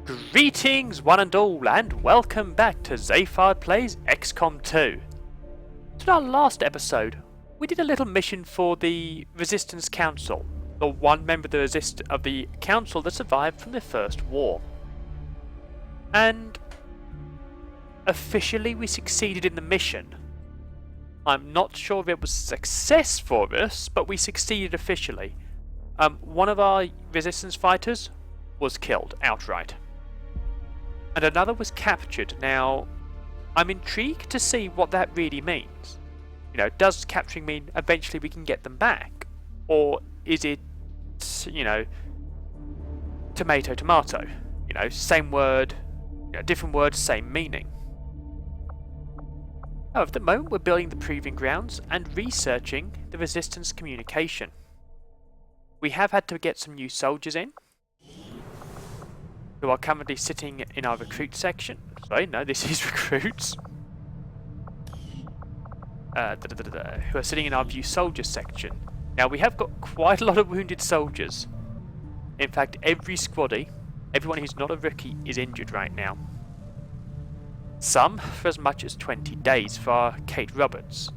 Greetings one and all, and welcome back to Zayfard Plays XCOM2. In our last episode, we did a little mission for the Resistance Council, the one member of the council that survived from the First War. And officially we succeeded in the mission. I'm not sure if it was a success for us, but we succeeded officially. One of our Resistance fighters was killed outright. And another was captured. Now, I'm intrigued to see what that really means. You know, does capturing mean eventually we can get them back? Or is it, you know, tomato, tomato? You know, same word, different words, same meaning. Oh, at the moment we're building the proving grounds and researching the Resistance communication. We have had to get some new soldiers in, who are currently sitting in our recruit section. Sorry, no, this is recruits. Who are sitting in our view soldiers section. Now, we have got quite a lot of wounded soldiers. In fact, every squaddy, everyone who's not a rookie, is injured right now. Some for as much as 20 days for Kate Roberts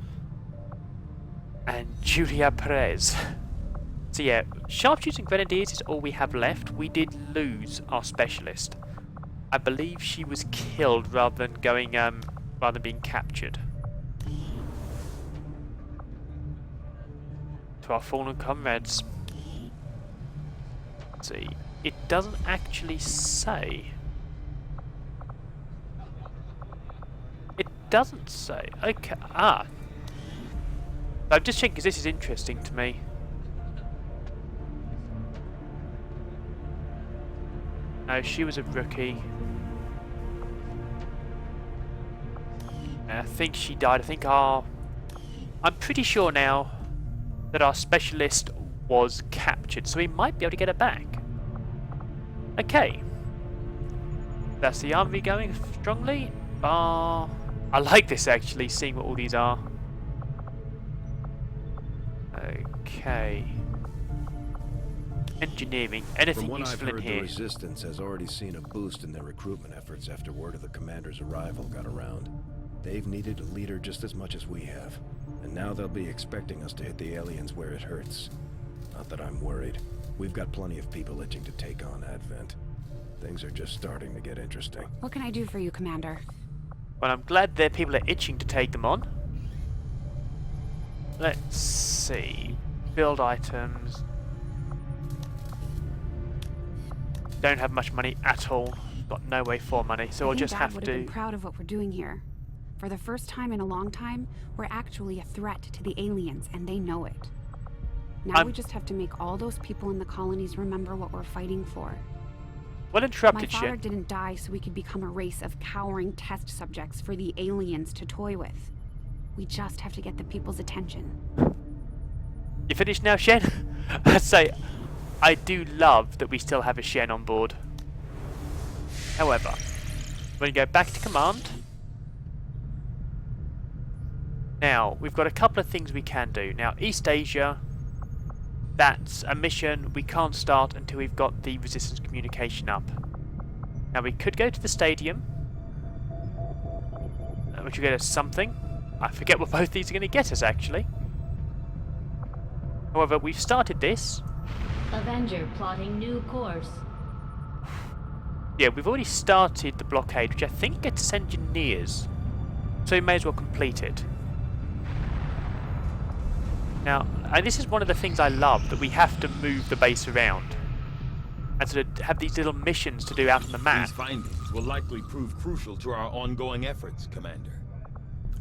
and Julia Perez. So yeah, sharpshooting grenadiers is all we have left. We did lose our specialist. I believe she was killed rather than being captured. To our fallen comrades. Let's see, it doesn't actually say. It doesn't say. Okay, I'm just checking because this is interesting to me. No, she was a rookie. I think she died. I'm pretty sure now that our specialist was captured, so we might be able to get her back. Okay. That's the army going strongly. I like this actually, seeing what all these are. Okay. Engineering, anything useful in here? The Resistance has already seen a boost in their recruitment efforts after word of the commander's arrival got around. They've needed a leader just as much as we have, and now they'll be expecting us to hit the aliens where it hurts. Not that I'm worried. We've got plenty of people itching to take on Advent. Things are just starting to get interesting. What can I do for you, Commander? Well, I'm glad that people are itching to take them on. Let's see. Build items. Don't have much money at all. Got no way for money, so we'll just have to. Dad would have been proud of what we're doing here. For the first time in a long time, we're actually a threat to the aliens, and they know it. Now we just have to make all those people in the colonies remember what we're fighting for. Well interrupted, My father didn't die so we could become a race of cowering test subjects for the aliens to toy with. We just have to get the people's attention. You finished now, Shen? I'd say I do love that we still have a Shen on board. However, when you go back to command, now we've got a couple of things we can do. Now, East Asia, that's a mission we can't start until we've got the Resistance communication up. Now, we could go to the stadium, which will get us something. I forget what both these are going to get us, actually. However, we've started this. Avenger plotting new course. Yeah, we've already started the blockade, which I think gets us engineers. So we may as well complete it. Now, and this is one of the things I love, that we have to move the base around. And sort of have these little missions to do out on the map. These findings will likely prove crucial to our ongoing efforts, Commander.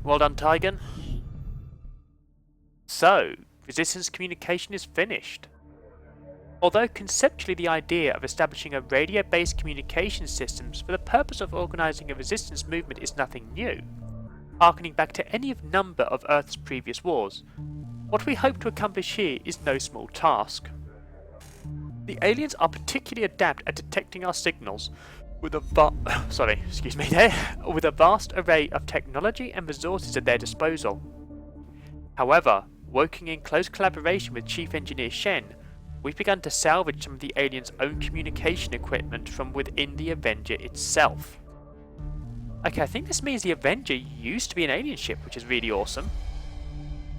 Well done, Tygan. So, Resistance communication is finished. Although conceptually the idea of establishing a radio-based communication systems for the purpose of organising a resistance movement is nothing new, harkening back to any number of Earth's previous wars, what we hope to accomplish here is no small task. The aliens are particularly adept at detecting our signals with a vast array of technology and resources at their disposal. However, working in close collaboration with Chief Engineer Shen, we've begun to salvage some of the aliens' own communication equipment from within the Avenger itself. Okay, I think this means the Avenger used to be an alien ship, which is really awesome.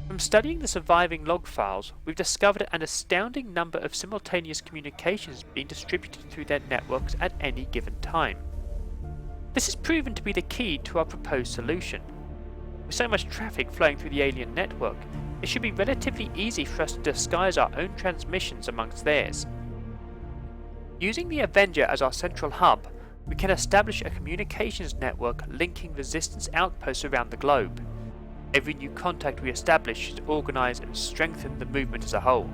From studying the surviving log files, we've discovered an astounding number of simultaneous communications being distributed through their networks at any given time. This has proven to be the key to our proposed solution. With so much traffic flowing through the alien network, it should be relatively easy for us to disguise our own transmissions amongst theirs. Using the Avenger as our central hub, we can establish a communications network linking resistance outposts around the globe. Every new contact we establish should organise and strengthen the movement as a whole.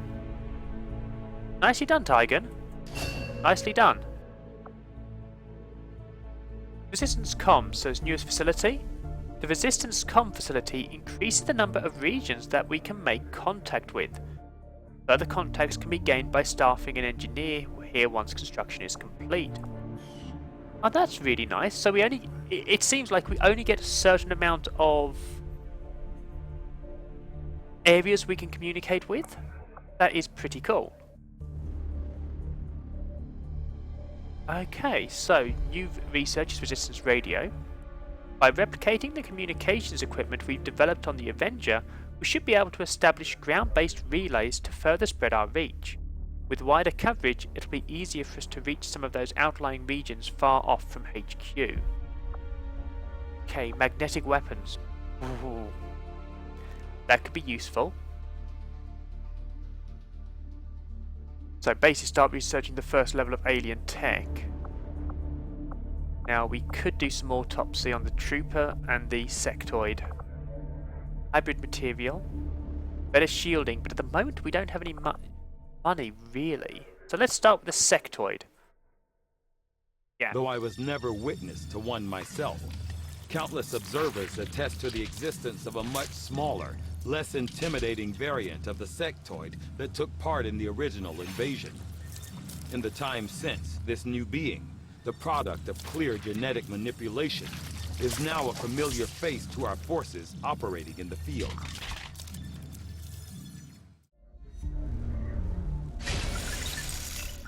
Nicely done, Tygan. Nicely done. Resistance Com's newest facility. The Resistance Com facility increases the number of regions that we can make contact with. Further contacts can be gained by staffing an engineer here once construction is complete. Oh, that's really nice. So it seems like we only get a certain amount of areas we can communicate with. That is pretty cool. Okay, so you've researched resistance radio. By replicating the communications equipment we've developed on the Avenger, we should be able to establish ground-based relays to further spread our reach. With wider coverage, it'll be easier for us to reach some of those outlying regions far off from HQ. Okay, magnetic weapons. Ooh. That could be useful. So basically start researching the first level of alien tech. Now we could do some autopsy on the Trooper and the Sectoid. Hybrid material. Better shielding, but at the moment we don't have any money really. So let's start with the Sectoid. Yeah. Though I was never witness to one myself, countless observers attest to the existence of a much smaller, less intimidating variant of the sectoid that took part in the original invasion. In the time since, this new being, the product of clear genetic manipulation, is now a familiar face to our forces operating in the field.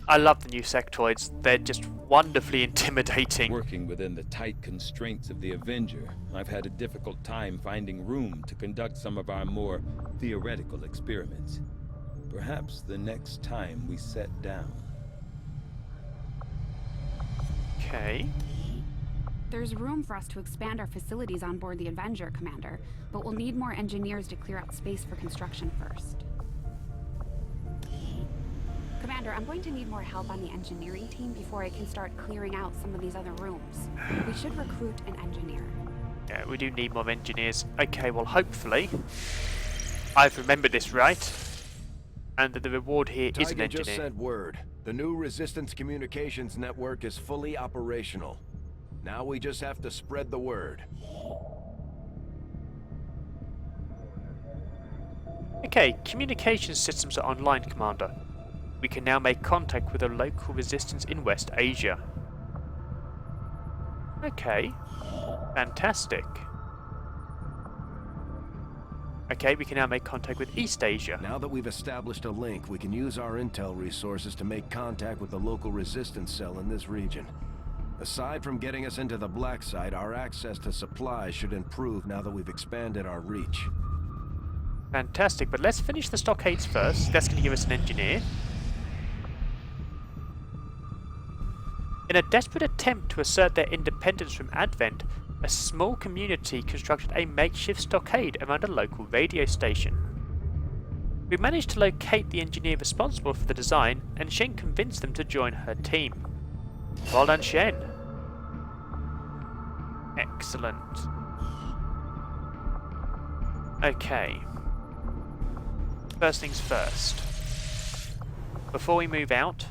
I love the new sectoids. They're just wonderfully intimidating. Working within the tight constraints of the Avenger, I've had a difficult time finding room to conduct some of our more theoretical experiments. Perhaps the next time we set down. Okay. There's room for us to expand our facilities on board the Avenger, Commander, but we'll need more engineers to clear out space for construction first. Commander, I'm going to need more help on the engineering team before I can start clearing out some of these other rooms. We should recruit an engineer. Yeah, we do need more engineers. Okay, well hopefully I've remembered this right. And that the reward here is an Tygan engineer. just sent word. The new Resistance Communications network is fully operational. Now we just have to spread the word. Okay, communications systems are online, Commander. We can now make contact with a local resistance in West Asia. Okay, fantastic. Okay, we can now make contact with East Asia. Now that we've established a link, we can use our intel resources to make contact with the local resistance cell in this region. Aside from getting us into the black site, our access to supplies should improve now that we've expanded our reach. Fantastic, but let's finish the stockades first. That's going to give us an engineer. In a desperate attempt to assert their independence from Advent, a small community constructed a makeshift stockade around a local radio station. We managed to locate the engineer responsible for the design, and Shen convinced them to join her team. Well done, Shen. Excellent. Okay. First things first. Before we move out,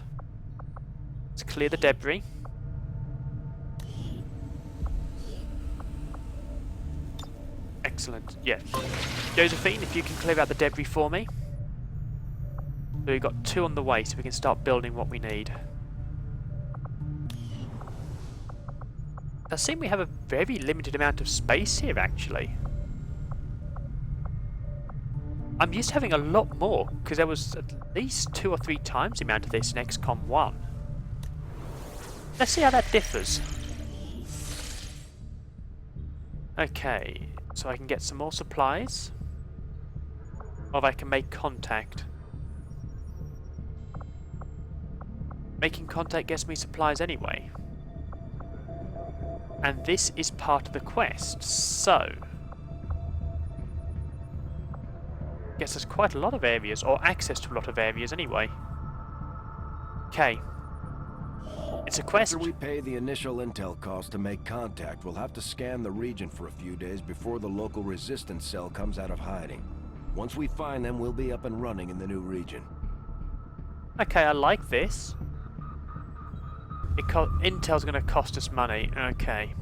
let's clear the debris. Excellent. Yeah. Josephine, if you can clear out the debris for me. So we've got 2 on the way, so we can start building what we need. I seem we have a very limited amount of space here, actually. I'm used to having a lot more, because there was at least 2 or 3 times the amount of this in XCOM 1. Let's see how that differs. Okay, so I can get some more supplies. Or I can make contact. Making contact gets me supplies anyway. And this is part of the quest, so... gets us quite a lot of areas, or access to a lot of areas anyway. Okay. It's a quest. After we pay the initial intel cost to make contact, we'll have to scan the region for a few days before the local resistance cell comes out of hiding. Once we find them, we'll be up and running in the new region. Okay, I like this. Intel's going to cost us money. Okay.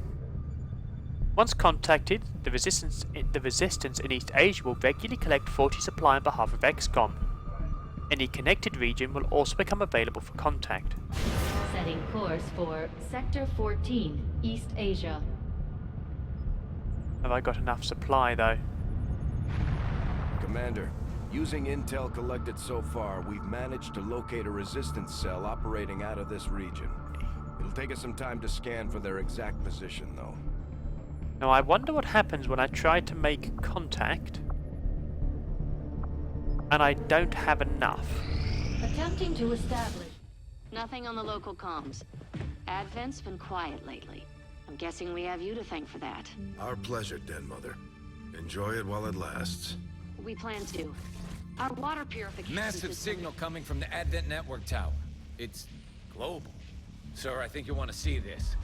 Once contacted, the resistance in East Asia will regularly collect 40 supply on behalf of XCOM. Any connected region will also become available for contact. Setting course for Sector 14, East Asia. Have I got enough supply though? Commander, using intel collected so far, we've managed to locate a resistance cell operating out of this region. It'll take us some time to scan for their exact position, though. Now I wonder what happens when I try to make contact and I don't have enough. Attempting to establish. Nothing on the local comms. Advent's been quiet lately. I'm guessing we have you to thank for that. Our pleasure, Den Mother. Enjoy it while it lasts. We plan to. Our water purification Massive system- signal coming from the Advent network tower. It's global. Sir, I think you'll want to see this.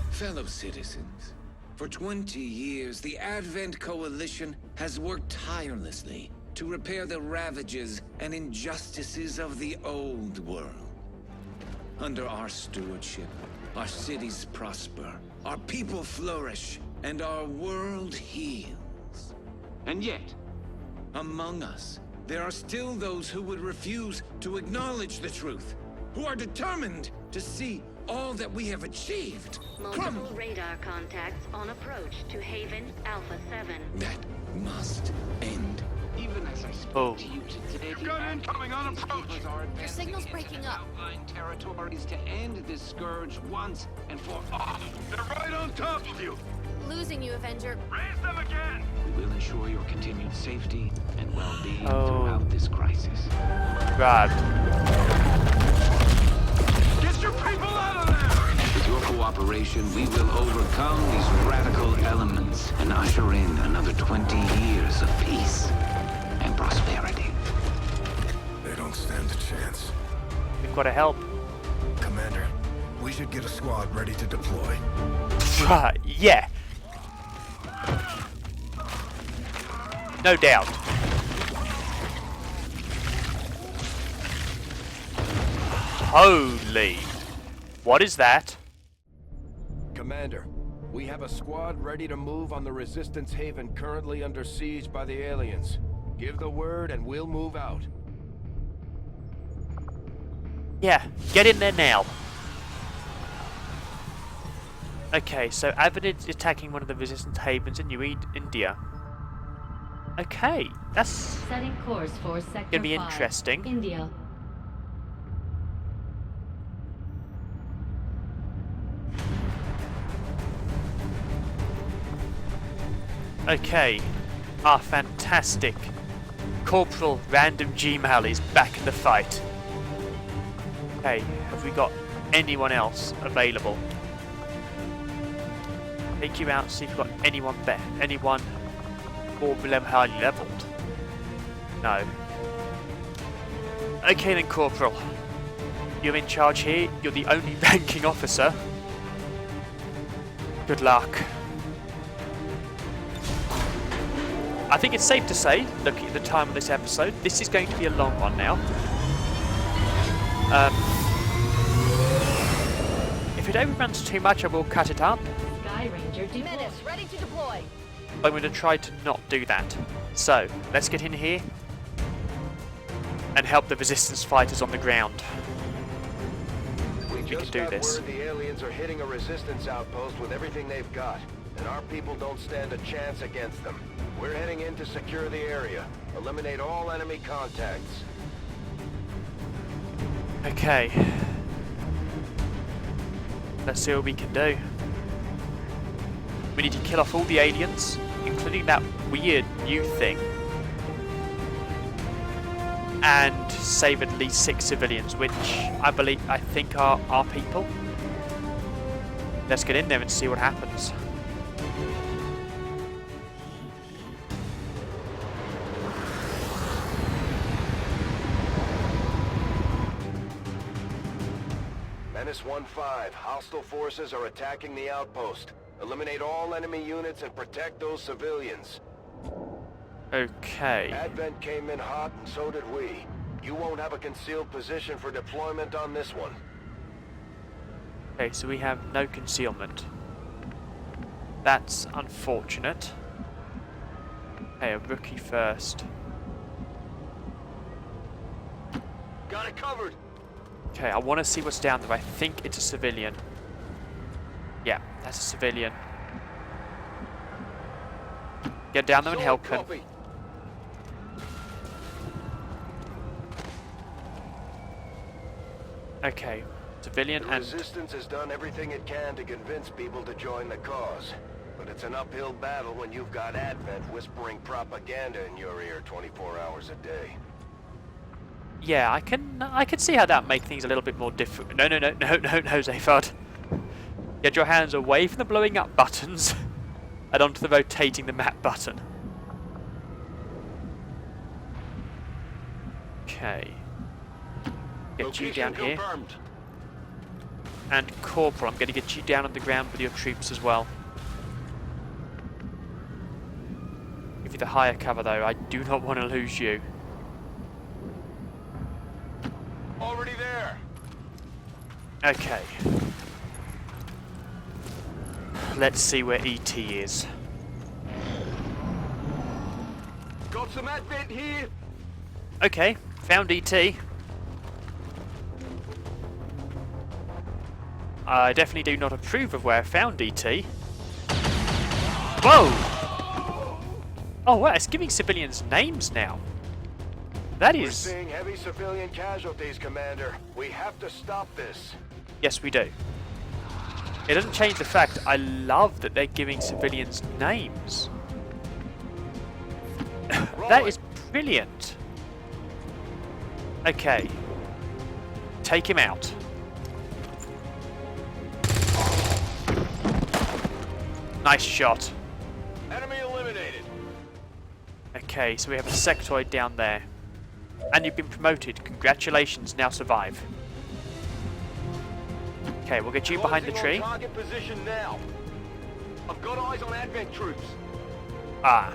Fellow citizens, for 20 years, the Advent Coalition has worked tirelessly to repair the ravages and injustices of the old world. Under our stewardship, our cities prosper, our people flourish, and our world heals. And yet, among us, there are still those who would refuse to acknowledge the truth, who are determined to see all that we have achieved Multiple radar contacts on approach to Haven Alpha 7. That must end. Even as I speak Oh. to you today, Gun incoming on approach. Your signal's breaking up. Outlying territories to end this scourge once and for all. They're right on top of you. Losing you, Avenger. Raise them again. We will ensure your continued safety and well-being Oh. throughout this crisis. Right. Get your people out of there. With your cooperation, we will overcome these radical elements and usher in another 20 years of peace and prosperity. They don't stand a chance. We've got to help. Commander, we should get a squad ready to deploy. Right, yeah. No doubt. Holy. What is that? Commander, we have a squad ready to move on the Resistance Haven currently under siege by the aliens. Give the word and we'll move out. Yeah, get in there now. Okay, so Avid is attacking one of the Resistance Havens in New India. Okay, that's Setting course for Sector gonna be 5, interesting. India. Okay, our fantastic Corporal Random Gmail is back in the fight. Okay, have we got anyone else available? Take you out, see if we've got anyone anyone more highly leveled. No. Okay then, Corporal. You're in charge here. You're the only ranking officer. Good luck. I think it's safe to say, looking at the time of this episode, this is going to be a long one now. If it overruns too much, I will cut it up. Sky Ranger deployed. Menace, ready to deploy. I'm going to try to not do that. So, let's get in here and help the resistance fighters on the ground. We can just do got this. word the aliens are hitting a resistance outpost with everything they've got. and our people don't stand a chance against them. We're heading in to secure the area. Eliminate all enemy contacts. Okay. Let's see what we can do. We need to kill off all the aliens, including that weird new thing. And save at least 6 civilians, which I think are our people. Let's get in there and see what happens. Menace 1-5, hostile forces are attacking the outpost. Eliminate all enemy units and protect those civilians. Okay. Advent came in hot and so did we. You won't have a concealed position for deployment on this one. Okay, so we have no concealment. That's unfortunate. Okay, a rookie first. Got it covered. Okay, I want to see what's down there. I think it's a civilian. Yeah, that's a civilian. Get down there and help him. Okay, civilian The and... Resistance has done everything it can to convince people to join the cause. But it's an uphill battle when you've got Advent whispering propaganda in your ear 24 hours a day. Yeah, I can see how that makes things a little bit more difficult. No, Zayfard. Get your hands away from the blowing up buttons and onto the rotating the map button. Okay. Get you down here. And Corporal, I'm going to get you down on the ground with your troops as well. Give you the higher cover though, I do not want to lose you. Already there. Okay. Let's see where ET is. Got some Advent here. Okay, found ET. I definitely do not approve of where I found ET. Whoa! Oh wow, it's giving civilians names now. That We're is... seeing heavy civilian casualties, Commander. We have to stop this. Yes, we do. It doesn't change the fact I love that they're giving civilians names. That is brilliant. Okay. Take him out. Nice shot. Enemy eliminated. Okay, so we have a sectoid down there. And you've been promoted. Congratulations, now survive. Okay, we'll get you behind the tree. Target position now. I've got eyes on Advent troops. Ah.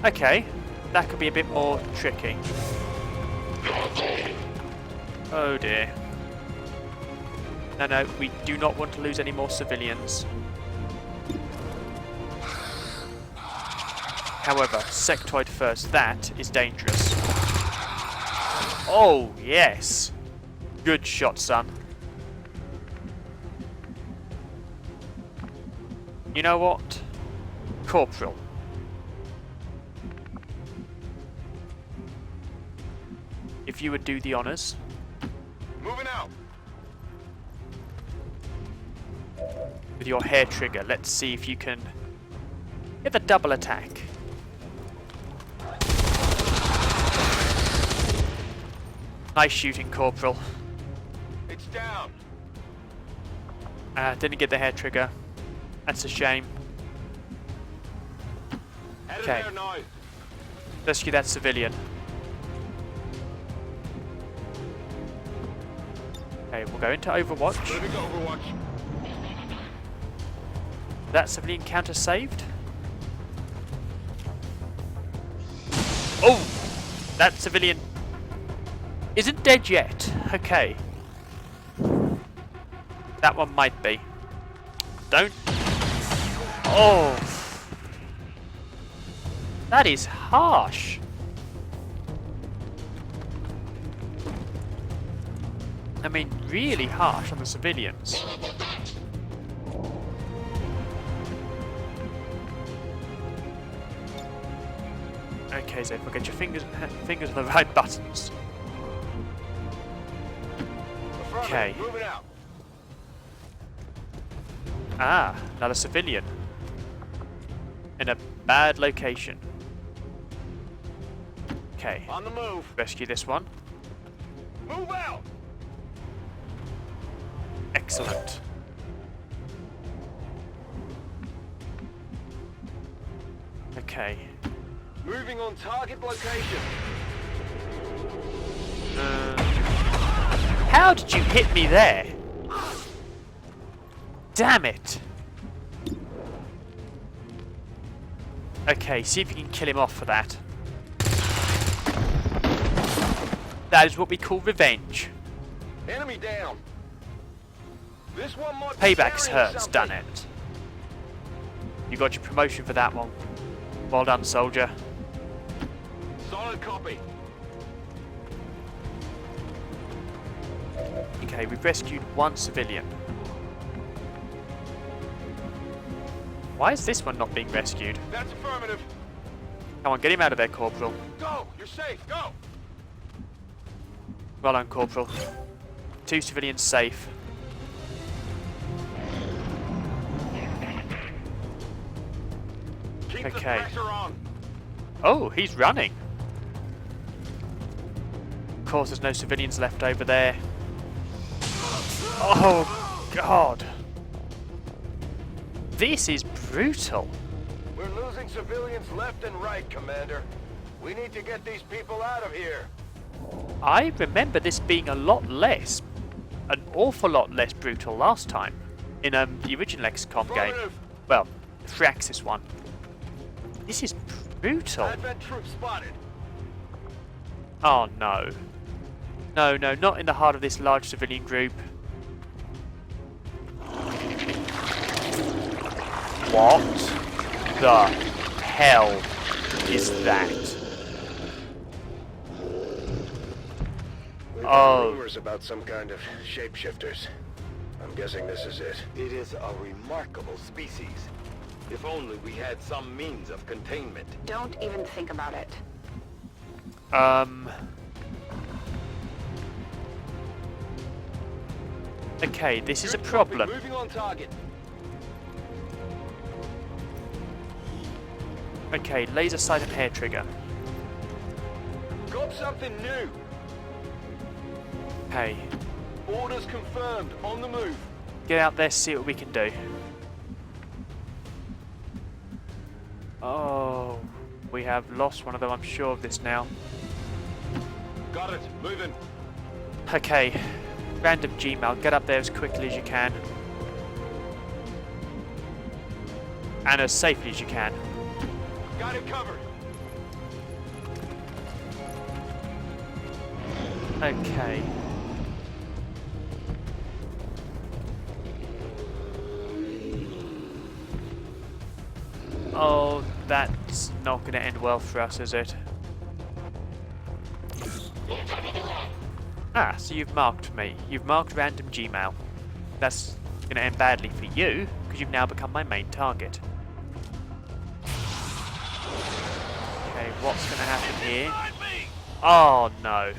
Okay, that could be a bit more tricky. Oh dear. No, we do not want to lose any more civilians. However, sectoid first, that is dangerous. Oh, yes. Good shot, son. You know what? Corporal. If you would do the honors. Moving out. With your hair trigger, let's see if you can get the double attack. Nice shooting, Corporal. It's down. Didn't get the hair trigger. That's a shame. Headed Okay. there now. Rescue that civilian. Okay, we'll go into Overwatch. Moving to Overwatch. That civilian counter saved. Oh! That civilian isn't dead yet. Okay. That one might be. Don't. Oh. That is harsh. I mean, really harsh on the civilians. Okay, Zayfard, get your fingers on the right buttons. Okay. Moving out. Ah, another civilian. In a bad location. Okay. On the move. Rescue this one. Move out. Excellent. Okay. Moving on target location. How did you hit me there? Damn it! Okay, see if you can kill him off for that. That is what we call revenge. Enemy down. This one might be Payback's carrying hurts, something. done it. You got your promotion for that one. Well done, soldier. Solid copy. Okay, we've rescued one civilian. Why is this one not being rescued? That's affirmative. Come on, get him out of there, Corporal. Go. You're safe. Go. Well done, Corporal. 2 civilians safe. Keep the Okay. pressure on. Oh, he's running. Of course, there's no civilians left over there. Oh, God. This is brutal. We're losing civilians left and right, Commander. We need to get these people out of here. I remember this being a lot less, an awful lot less brutal last time in the original XCOM game. Affirmative. Well, the Firaxis one. This is brutal. Advent troops spotted. Oh no. No, no, not in the heart of this large civilian group. What the hell is that? We've Oh. heard rumors about some kind of shapeshifters. I'm guessing this is it. It is a remarkable species. If only we had some means of containment. Don't even think about it. Okay, this is a Good problem. copy. Moving on target. Okay, laser sight and hair trigger. Got something new. Okay, Orders confirmed. On the move. get out there, see what we can do. Oh, we have lost one of them, I'm sure of this now. Got it. Moving. Okay, random Gmail, get up there as quickly as you can. And as safely as you can. Got it covered. Okay. Oh, that's not going to end well for us, is it? Ah, so you've marked me. You've marked random Gmail. That's going to end badly for you, because you've now become my main target. Okay, what's going to happen here? Oh, no.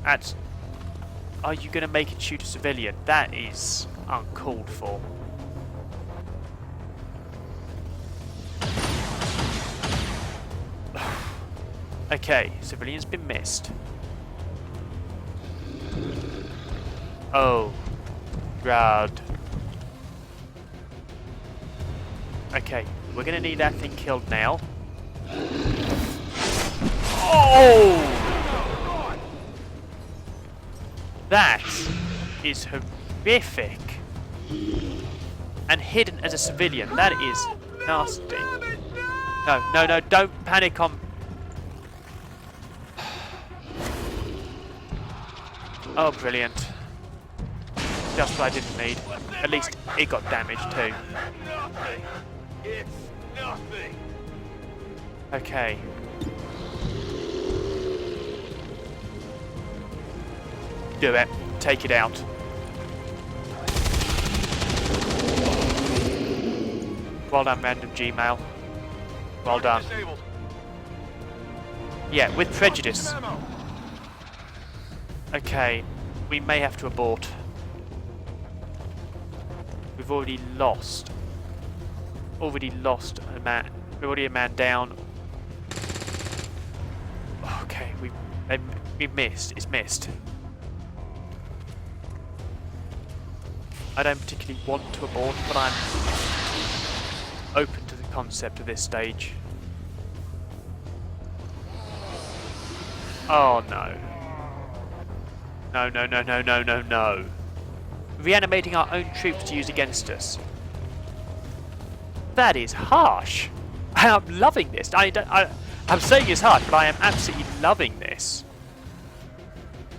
That's... Are you going to make it shoot a civilian? That is uncalled for. Okay, civilian's been missed. Oh, God. Okay, we're gonna need that thing killed now. Oh! That is horrific. And hidden as a civilian. That is nasty. No, no, no, don't panic on... Oh, brilliant. Just what I didn't need. At least it got damaged too. Nothing. It's nothing. Okay. Do it. Take it out. Well done, random Gmail. Well done. Disabled. Yeah, with prejudice. Some ammo. Okay, we may have to abort. We've already lost. Already lost a man. We're already a man down. Okay, we missed. It's missed. I don't particularly want to abort, but I'm open to the concept of this stage. Oh no. No, no, no, no, no, no, no. Reanimating our own troops to use against us. That is harsh. I am loving this. I'm saying it's harsh, but I am absolutely loving this.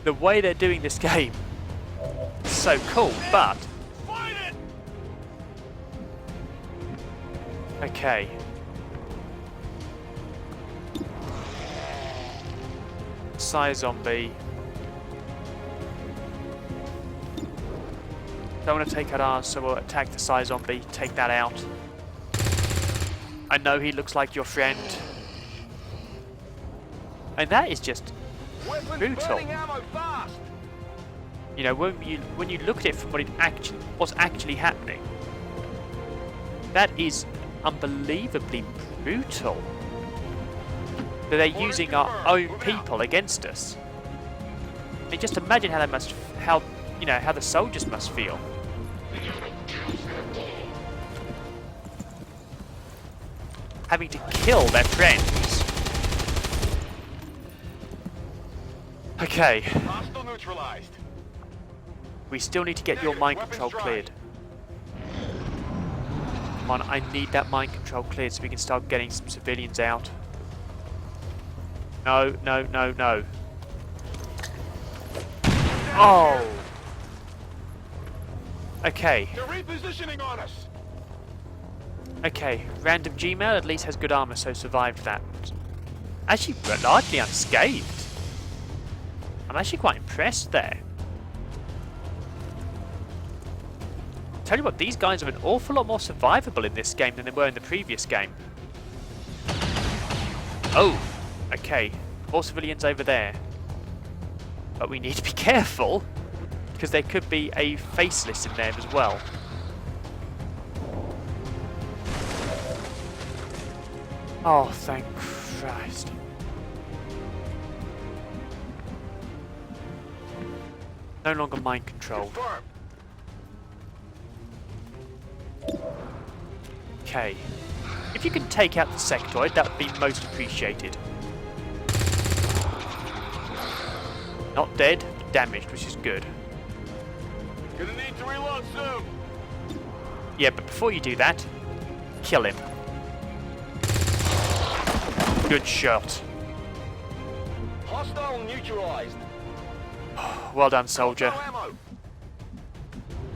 The way they're doing this game is so cool, but... Okay. Psy zombie. Don't want to take out ours, so we'll attack the Psy zombie, take that out. I know he looks like your friend. And that is just brutal. You know, when you look at it from what's actually happening, that is unbelievably brutal. That they're using our own people against us. I mean, just imagine how how the soldiers must feel. Having to kill their friends. Okay. Hostile neutralized. We still need to get your mind control cleared. Come on, I need that mind control cleared so we can start getting some civilians out. No, no, no, no. Oh! Okay. They're repositioning on us. Okay, random Gmail at least has good armor, so survived that. Actually, largely unscathed. I'm actually quite impressed there. Tell you what, these guys are an awful lot more survivable in this game than they were in the previous game. Oh, okay. More civilians over there. But we need to be careful, because there could be a faceless in there as well. Oh, thank Christ. No longer mind control. Okay. If you can take out the sectoid, that would be most appreciated. Not dead, but damaged, which is good. Gonna need to reload soon. Yeah, but before you do that, kill him. Good shot. Hostile neutralized. Well done, soldier. No ammo.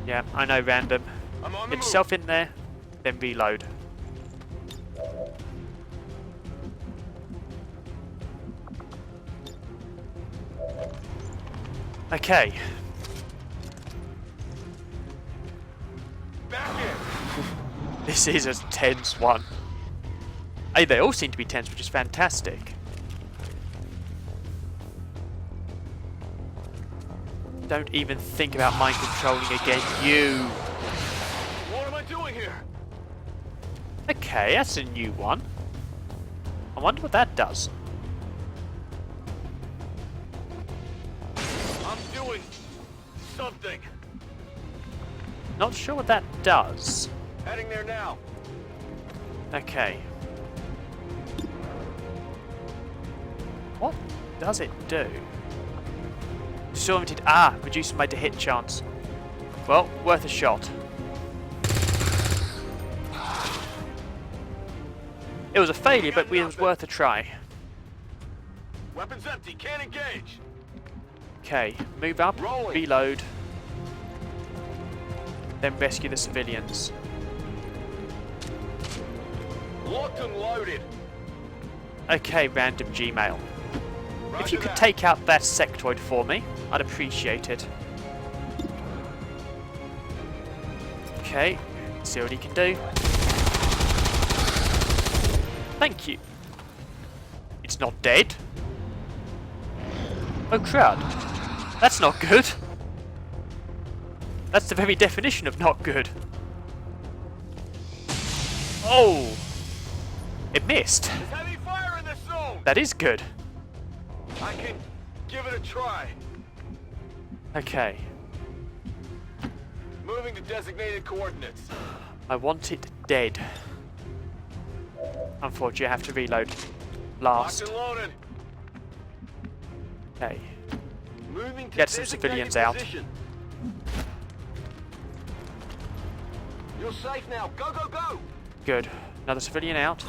Yeah, I know, random. I'm on the Get move. yourself in there, then reload. Okay. Back in. This is a tense one. Hey, they all seem to be tense, which is fantastic. Don't even think about mind controlling again, you. What am I doing here? Okay, that's a new one. I wonder what that does. I'm doing something. Not sure what that does. Heading there now. Okay. What does it do? Disoriented. Ah, reduce my to-hit chance. Well, worth a shot. It was a failure, but it was worth a try. Weapons empty. Can't engage. Okay, move up, Rolling. reload, then rescue the civilians. Locked and loaded. Okay, random Gmail. If Roger you could that. take out that sectoid for me, I'd appreciate it. Okay, see what he can do. Thank you. It's not dead. Oh crud. That's not good. That's the very definition of not good. Oh! It missed. There's heavy fire in this zone. That is good. I can give it a try. Okay. Moving to designated coordinates. I want it dead. Unfortunately, I have to reload last. Locked and loaded. Okay. Moving to Get some designated civilians out. position. You're safe now. Go, go, go. Good. Another civilian out.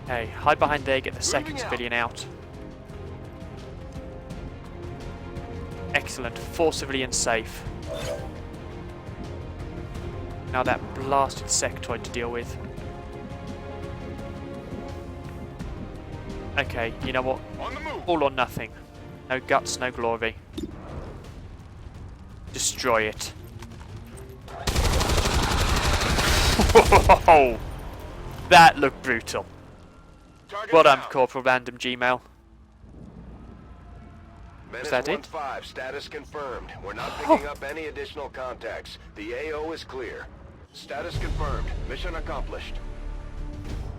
Okay, hide behind there, get the second Moving out. civilian out. Excellent. 4 civilians safe. Now that blasted sectoid to deal with. Okay, you know what? On the move. All or nothing. No guts, no glory. Destroy it. Whoa! That looked brutal. Target Well done, down. Corporal Random Gmail. Menace that it? 1-5, status confirmed. We're not picking up any additional contacts. The AO is clear. Status confirmed. Mission accomplished.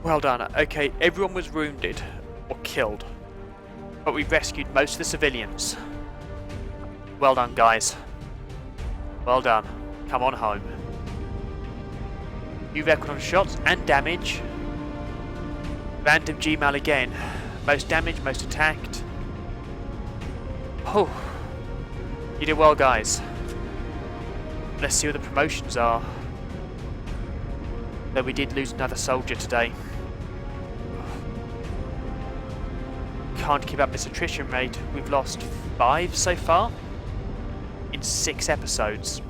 Well done. Okay, everyone was wounded or killed, but we rescued most of the civilians. Well done, guys. Well done. Come on home. New record on shots and damage. Random Gmail again. Most damage, most attacked. Oh. You did well, guys. Let's see what the promotions are. Though we did lose another soldier today. Can't keep up this attrition rate. We've lost 5 so far in 6 episodes.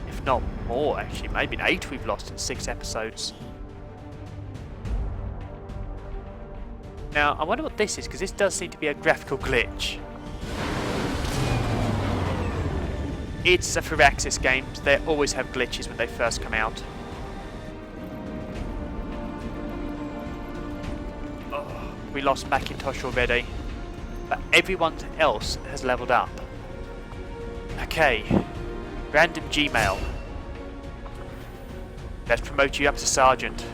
If not more, actually. Maybe 8 we've lost in 6 episodes. Now, I wonder what this is, because this does seem to be a graphical glitch. It's a Firaxis game. They always have glitches when they first come out. Oh, we lost Macintosh already. But everyone else has leveled up. Okay. Random Gmail. Let's promote you up to Sergeant.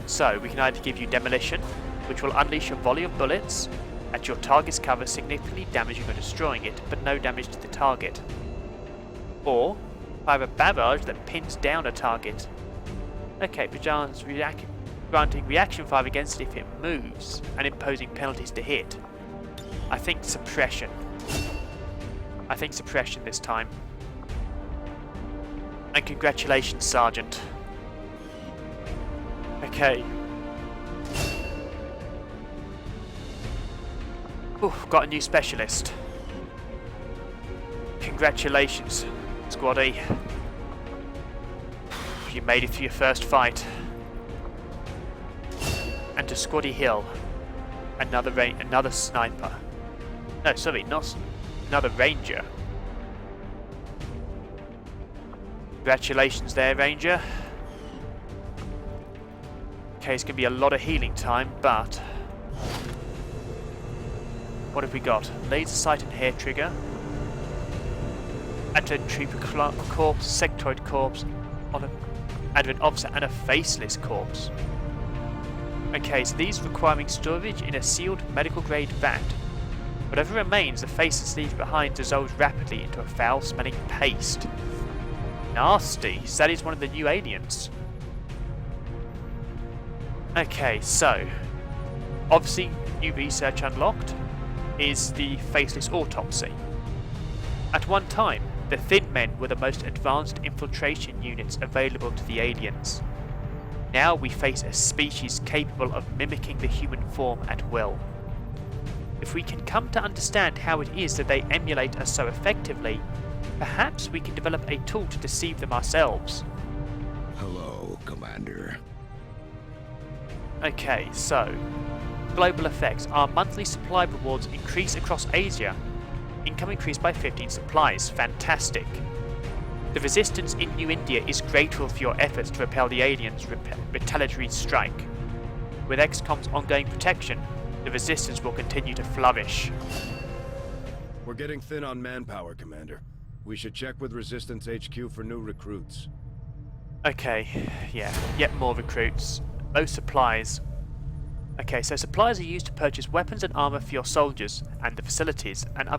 So, we can either give you Demolition, which will unleash a volley of bullets at your target's cover, significantly damaging or destroying it, but no damage to the target. Or, fire a barrage that pins down a target. Okay, granting reaction fire against it if it moves, and imposing penalties to hit. I think Suppression. I think Suppression this time. And congratulations, Sergeant. Okay. Ooh, got a new specialist. Congratulations, Squaddy. You made it through your first fight. And to Squaddy Hill, another sniper. No, sorry, not another ranger. Congratulations there, Ranger. Okay, it's going to be a lot of healing time, but... what have we got? Laser sight and hair trigger. Advent trooper corpse, sectoid corpse, advent officer and a faceless corpse. Okay, so these requiring storage in a sealed medical grade vat. Whatever remains, the faceless leaves behind dissolves rapidly into a foul smelling paste. Nasty, so that is one of the new aliens. Okay, so obviously new research unlocked is the faceless autopsy. At one time, the Thin Men were the most advanced infiltration units available to the aliens. Now we face a species capable of mimicking the human form at will. If we can come to understand how it is that they emulate us so effectively, perhaps we can develop a tool to deceive them ourselves. Hello, Commander. Okay, so global effects. Our monthly supply rewards increase across Asia. Income increased by 15 supplies. Fantastic. The resistance in New India is grateful for your efforts to repel the aliens' retaliatory strike. With XCOM's ongoing protection, the resistance will continue to flourish. We're getting thin on manpower, Commander. We should check with Resistance HQ for new recruits. Okay, yeah, yet more recruits. Those supplies. Okay, so supplies are used to purchase weapons and armor for your soldiers and the facilities, and the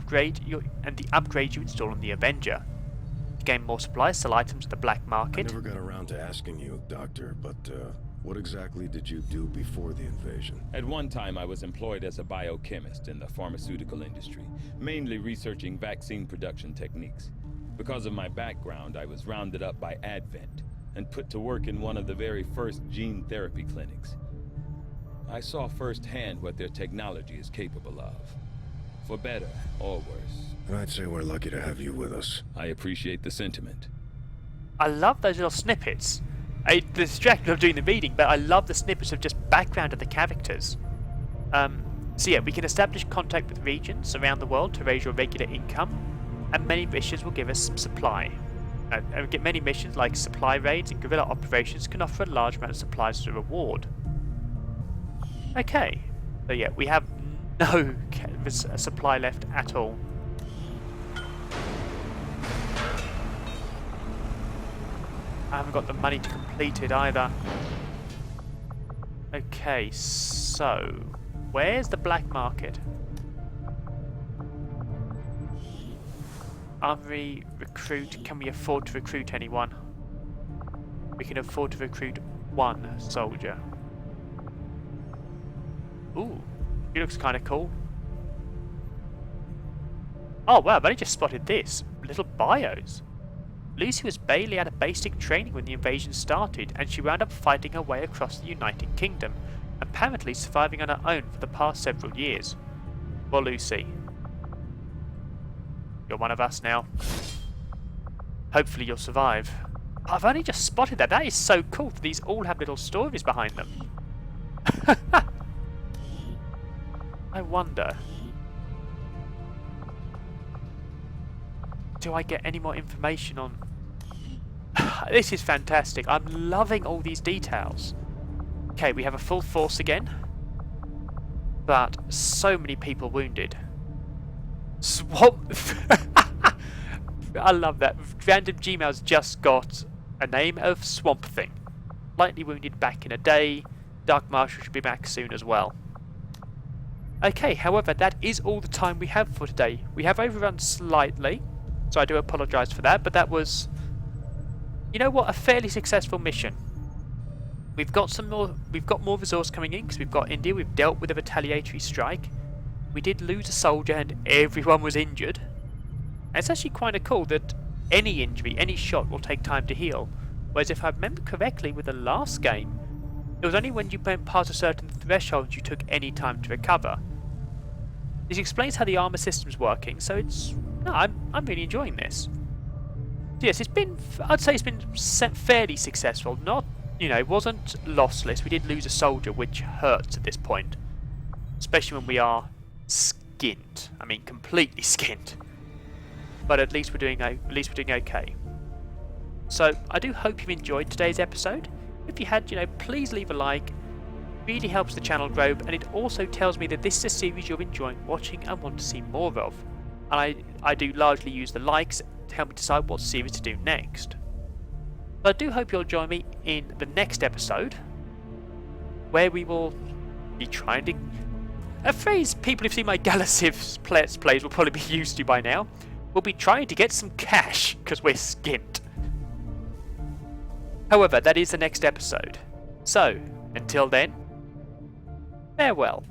upgrades you install on the Avenger. To gain more supplies, sell items at the black market. I never got around to asking you, Doctor, but what exactly did you do before the invasion? At one time, I was employed as a biochemist in the pharmaceutical industry, mainly researching vaccine production techniques. Because of my background, I was rounded up by Advent and put to work in one of the very first gene therapy clinics. I saw firsthand what their technology is capable of, for better or worse. And I'd say we're lucky to have you with us. I appreciate the sentiment. I love those little snippets. I distracted of doing the reading, but I love the snippets of just background of the characters. So yeah, we can establish contact with regions around the world to raise your regular income, and many missions will give us some supply. And get many missions like supply raids and guerrilla operations can offer a large amount of supplies as a reward. Okay, so yeah, we have no supply left at all. I haven't got the money to complete it either. Okay, so where's the black market? Armory recruit. Can we afford to recruit anyone? We can afford to recruit one soldier. Ooh, he looks kind of cool. Oh wow, I've only just spotted this. Little bios. Lucy was barely out of basic training when the invasion started, and she wound up fighting her way across the United Kingdom, apparently surviving on her own for the past several years. Well, Lucy, you're one of us now. Hopefully you'll survive. I've only just spotted that. That is so cool that these all have little stories behind them. I wonder, do I get any more information on... This is fantastic. I'm loving all these details. Okay, we have a full force again. But so many people wounded. Swamp... I love that. Random Gmail's just got a name of Swamp Thing. Lightly wounded back in a day. Dark Marshal should be back soon as well. Okay, however, that is all the time we have for today. We have overrun slightly, so I do apologise for that, but that was, you know what, a fairly successful mission. We've got more resource coming in because we've got India. We've dealt with a retaliatory strike. We did lose a soldier and everyone was injured. And it's actually quite cool that any injury, any shot will take time to heal. Whereas if I remember correctly with the last game, it was only when you went past a certain threshold you took any time to recover. This explains how the armor system's working, so it's... No, I'm really enjoying this. So yes, it's been... I'd say it's been fairly successful. Not, you know, it wasn't lossless. We did lose a soldier, which hurts at this point. Especially when we are skint. I mean, completely skint. But at least we're doing okay. So I do hope you've enjoyed today's episode. If you had, you know, please leave a like. It really helps the channel grow, and it also tells me that this is a series you're enjoying watching and want to see more of. And I do largely use the likes to help me decide what series to do next. But I do hope you'll join me in the next episode, where we will be trying to... A phrase people who've seen my Galiciv Let's Plays will probably be used to by now. We'll be trying to get some cash, because we're skint. However, that is the next episode. So, until then, farewell.